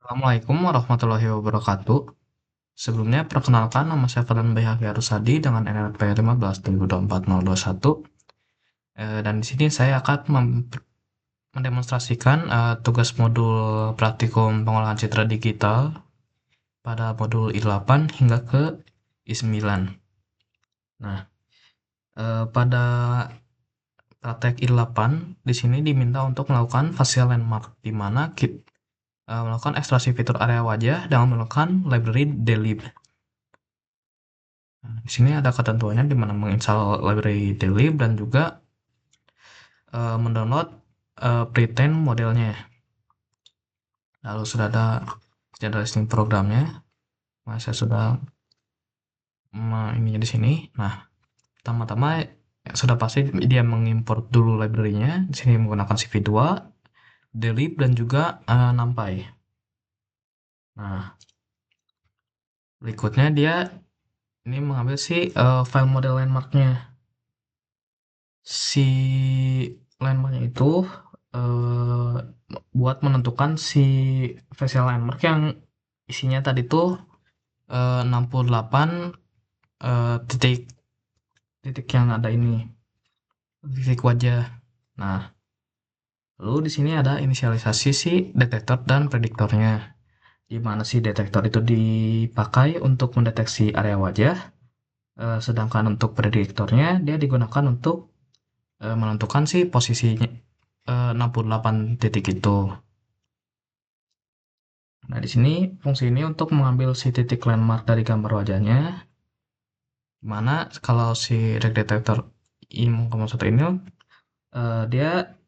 Assalamualaikum warahmatullahi wabarakatuh. Sebelumnya, perkenalkan nama saya Fadlan Bayhaqi Arusadi dengan NRP 15/2024-021. Dan di sini saya akan mendemonstrasikan tugas modul praktikum pengolahan citra digital pada modul I8 hingga ke I9. Nah, pada praktek I8 di sini diminta untuk melakukan facial landmark, di mana kita melakukan ekstraksi fitur area wajah dengan menggunakan library delib. Nah, di sini ada ketentuannya di mana menginstal library delib dan juga mendownload pretrain modelnya. Lalu sudah ada general listing programnya. Nah, saya sudah ini di sini. Nah, pertama-tama sudah pasti dia mengimport dulu library-nya. Di sini menggunakan CV2, delib dan juga numpy. Nah, berikutnya dia ini mengambil si file model landmark-nya. Si landmark itu eh, buat menentukan si facial landmark yang isinya tadi tuh 68 titik titik yang ada ini, titik wajah. Nah, lalu di sini ada inisialisasi si detektor dan prediktornya, di mana si detektor itu dipakai untuk mendeteksi area wajah, sedangkan untuk prediktornya dia digunakan untuk menentukan si posisinya 68 titik itu. Nah, di sini fungsi ini untuk mengambil si titik landmark dari gambar wajahnya, dimana kalau si reg detector I01 ini dia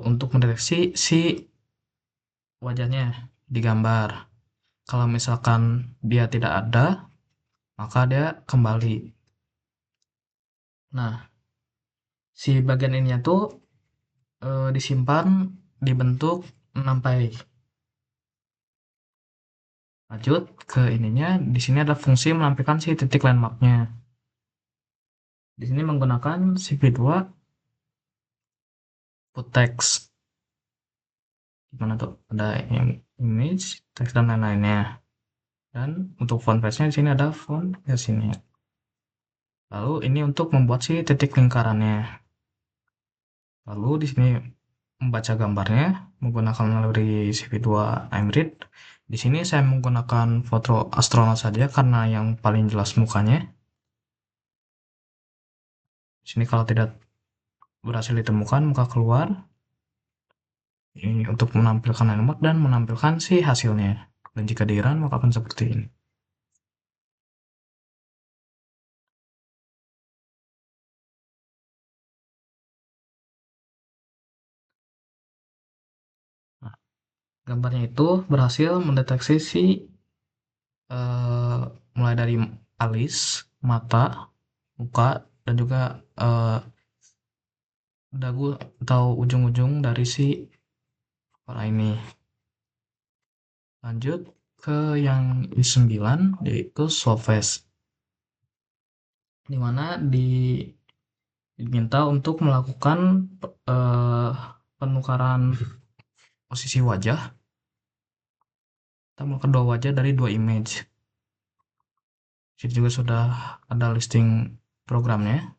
untuk mendeteksi si wajahnya di gambar. Kalau misalkan dia tidak ada, maka dia kembali. Nah, si bagian ininya tuh disimpan di bentuk numpy. Lanjut ke ininya, di sini ada fungsi menampilkan si titik landmarknya. Di sini menggunakan CV2 put text. Gimana tuh? Ada yang image, teks dan lain-lainnya. Dan untuk font size-nya di sini ada font ya sini. Lalu ini untuk membuat si titik lingkarannya. Lalu di sini membaca gambarnya menggunakan library CV2 IMRead. Di sini saya menggunakan foto astronot saja karena yang paling jelas mukanya. Di sini kalau tidak berhasil ditemukan maka keluar. Ini untuk menampilkan landmark dan menampilkan si hasilnya. Dan jika di-run maka akan seperti ini. Nah, gambarnya itu berhasil mendeteksi si mulai dari alis, mata, muka, dan juga dagu atau ujung-ujung dari si kepala ini. Lanjut ke yang I9 yaitu swap face, di mana diminta untuk melakukan eh, penukaran posisi wajah atau kedua wajah dari dua image. Di sini juga sudah ada listing programnya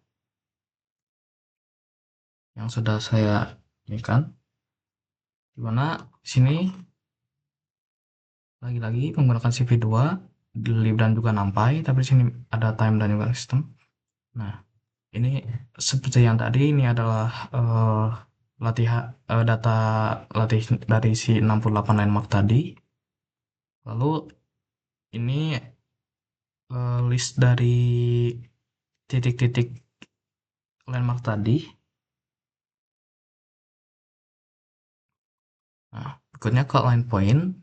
yang sudah saya inikan, di mana di sini lagi-lagi menggunakan CV2, delib dan juga numpy, tapi di sini ada time dan juga system. Nah, ini seperti yang tadi, ini adalah data latih dari si 68 landmark tadi. Lalu ini list dari titik-titik landmark tadi. Nah, berikutnya ke line point.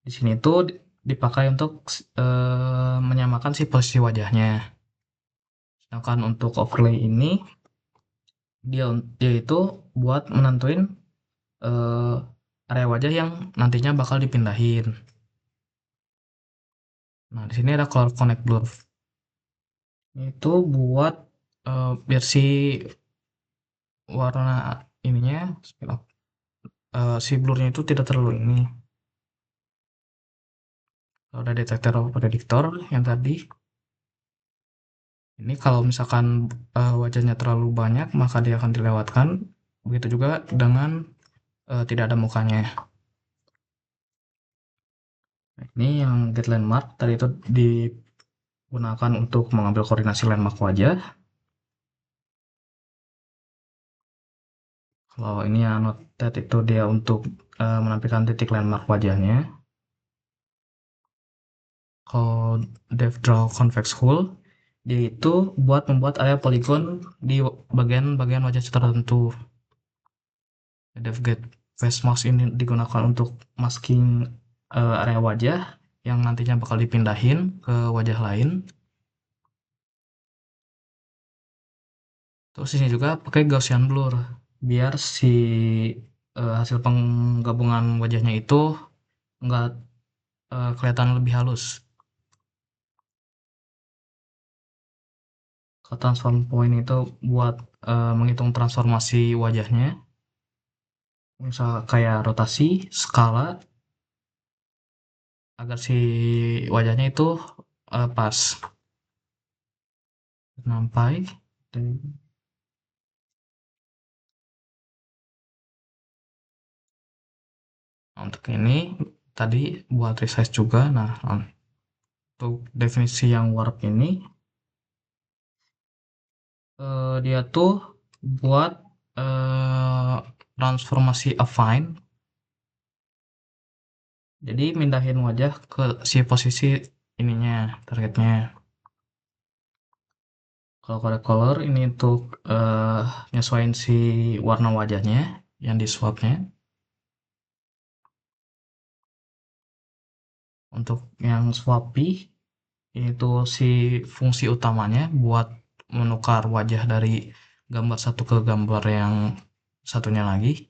Di sini tuh dipakai untuk menyamakan si posisi wajahnya. Sedangkan untuk overlay ini dia itu buat menentuin eh, area wajah yang nantinya bakal dipindahin. Nah, di sini ada color connect blur. Itu buat biar si warna ininya si blurnya itu tidak terlalu ini. Kalau ada detektor prediktor yang tadi, ini kalau misalkan wajahnya terlalu banyak, maka dia akan dilewatkan. Begitu juga dengan tidak ada mukanya. Nah, ini yang get landmark tadi itu digunakan untuk mengambil koordinasi landmark wajah. Kalau ini annotate itu dia untuk menampilkan titik landmark wajahnya. Kalau depth draw convex hull, dia itu buat membuat area poligon di bagian-bagian wajah tertentu. Depth gate face mask ini digunakan untuk masking area wajah yang nantinya bakal dipindahin ke wajah lain. Terus ini juga pakai Gaussian blur biar si hasil penggabungan wajahnya itu nggak kelihatan lebih halus. Kalau transform point itu buat menghitung transformasi wajahnya, misal kayak rotasi, skala, agar si wajahnya itu pas. Sampai untuk ini tadi buat resize juga. Nah, untuk definisi yang warp ini, dia tuh buat transformasi affine. Jadi mindahin wajah ke si posisi ininya, targetnya. Kalau correct color ini untuk nyesuaiin si warna wajahnya yang di swapnya. Untuk yang swappy itu si fungsi utamanya buat menukar wajah dari gambar satu ke gambar yang satunya lagi.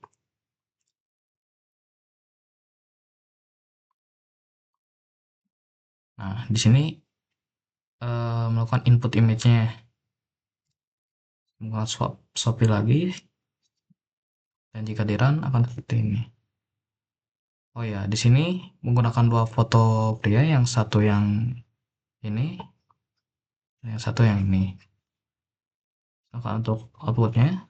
Nah, di sini melakukan input image-nya, melakukan swappy lagi, dan jika di run akan seperti ini. Oh ya, di sini menggunakan dua foto pria, yang satu yang ini, yang satu yang ini. Maka untuk outputnya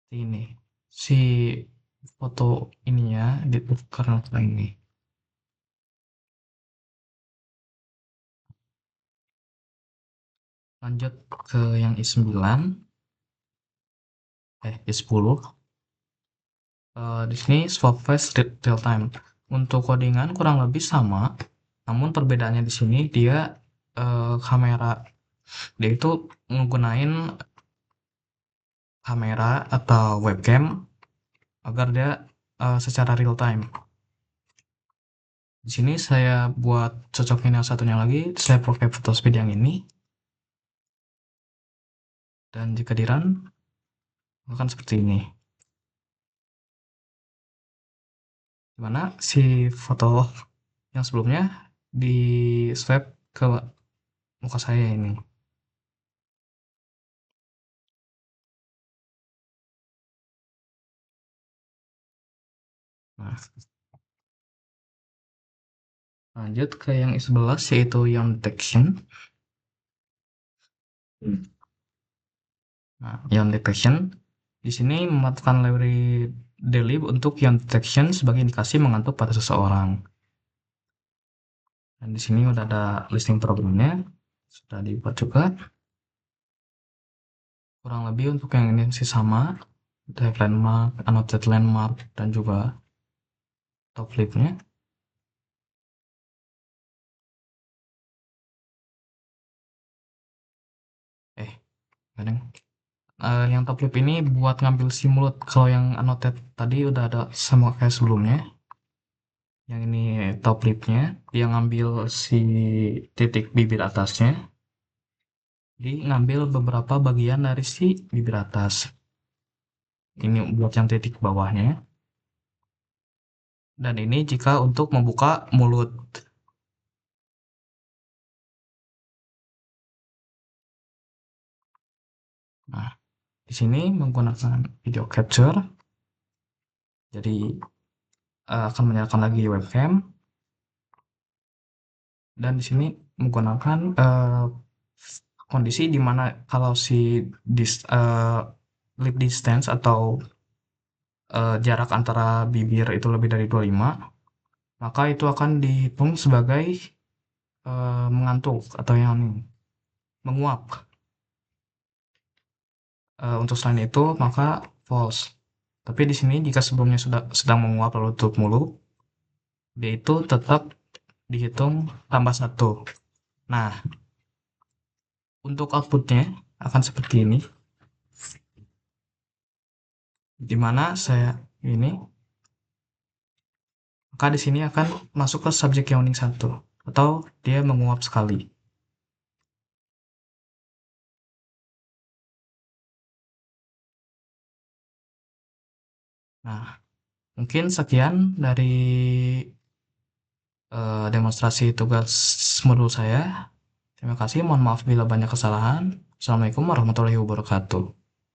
ini si foto ininya ditukar ke ini. Lanjut ke yang i9, i10. Di sini swap face real time. Untuk codingan kurang lebih sama, namun perbedaannya di sini dia kamera. Dia itu menggunakan kamera atau webcam agar dia secara real time. Di sini saya buat cocokin yang satunya lagi, saya pakai photospeed yang ini. Dan jika di run akan seperti ini. Dimana si foto yang sebelumnya di swipe ke muka saya ini. Nah, lanjut ke yang i11 yaitu yang detection. Nah, yang detection di sini memanfaatkan library daily untuk yang detection sebagai indikasi mengantuk pada seseorang. Dan di sini udah ada listing programnya, sudah dibuat juga. Kurang lebih untuk yang ini sih sama, dive landmark, annotate landmark, dan juga top flipnya. Kadang yang top flip ini buat ngambil si mulut. Kalau yang annotate tadi udah ada sama kayak sebelumnya. Yang ini top flipnya, dia ngambil si titik bibir atasnya. Jadi ngambil beberapa bagian dari si bibir atas. Ini buat yang titik bawahnya. Dan ini jika untuk membuka mulut. Nah, di di sini menggunakan video capture, jadi akan menyalakan lagi webcam, dan di sini menggunakan kondisi di mana kalau si lip distance atau jarak antara bibir itu lebih dari 25, maka itu akan dihitung sebagai mengantuk atau yang menguap. Untuk selain itu maka false. Tapi di sini jika sebelumnya sudah sedang menguap lalu tutup mulut, dia itu tetap dihitung tambah satu. Nah, untuk outputnya akan seperti ini, di mana saya ini, maka di sini akan masuk ke subject yawning 1 atau dia menguap sekali. Nah, mungkin sekian dari demonstrasi tugas modul saya. Terima kasih, mohon maaf bila banyak kesalahan. Assalamualaikum warahmatullahi wabarakatuh.